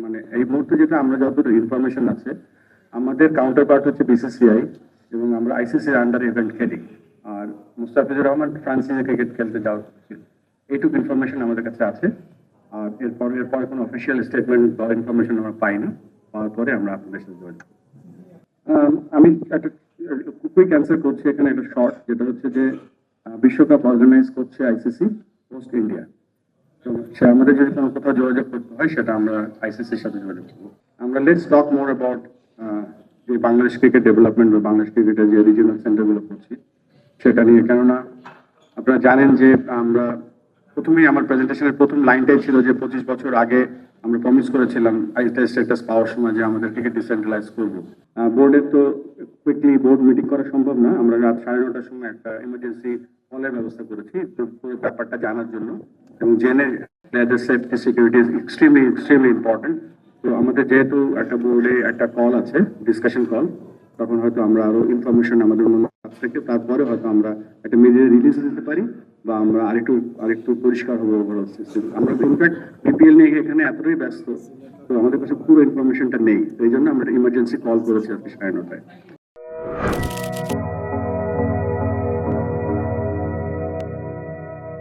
মানে এই মুহূর্তে যেটা আমরা যতটুকু ইনফরমেশন আছে, আমাদের কাউন্টার পার্ট হচ্ছে বিসিসিআই এবং আমরা আইসিসির আন্ডারে ইভেন্ট খেলি। আর মুস্তাফিজুর রহমান ফ্রান্সিসে ক্রিকেট খেলতে যাওয়া উচিত, এইটুকু ইনফরমেশন আমাদের কাছে আছে। আর এরপরে কোনো অফিসিয়াল স্টেটমেন্ট বা ইনফরমেশন আমরা পাই না। পাওয়ার পরে আমরা আপনাদের সাথে যোগাযোগ করব। আমি একটা কুইক অ্যান্সার করছি এখানে, একটা শর্ট, যেটা হচ্ছে যে বিশ্বকাপ অর্গানাইজ করছে আইসিসি পোস্ট ইন্ডিয়া। তো সে আমাদের যদি কোনো কোথাও যোগাযোগ করতে হয়, সেটা আমরা আইসিসির সাথে যোগাযোগ করবো। আমরা লেটস টক মোর অ্যাবাউট যে বাংলাদেশ ক্রিকেট ডেভেলপমেন্ট বা বাংলাদেশ ক্রিকেটের যে রিজিওনাল সেন্টারগুলো করছি সেটা নিয়ে। কেননা আপনারা জানেন যে আমরা প্রথমেই আমার প্রেজেন্টেশনের প্রথম লাইনটাই ছিল যে 25 বছর আগে আমরা প্রমিস করেছিলাম আইএসএল স্ট্যাটাস পাওয়ার সময় যে আমাদের ক্রিকেট ডিসেন্ট্রালাইজ করবো। বোর্ডের তো কুইকলি বোর্ড মিটিং করা সম্ভব না। আমরা রাত 9:30টার সময় একটা ইমার্জেন্সি কলের ব্যবস্থা করেছি পুরো ব্যাপারটা জানার জন্য এবং জেনে safety security is extremely important. তো আমাদের যেহেতু একটা বোর্ডে একটা কল আছে, ডিসকাশন কল, তখন হয়তো আমরা আরো ইনফরমেশন আমাদের কাছ থেকে তারপরে হয়তো আমরা একটা মিডিয়া রিলিজ দিতে পারি বা আমরা আরেকটু পরিষ্কার হবো ওভারঅল সিস্টেম। আমরা ইনফ্যাক্ট বিপিএল নিয়ে এখানে এতটাই ব্যস্ত, তো আমাদের কাছে পুরো ইনফরমেশনটা নেই। এই জন্য আমরা ইমার্জেন্সি কল করেছি আজকে 9:30টায়।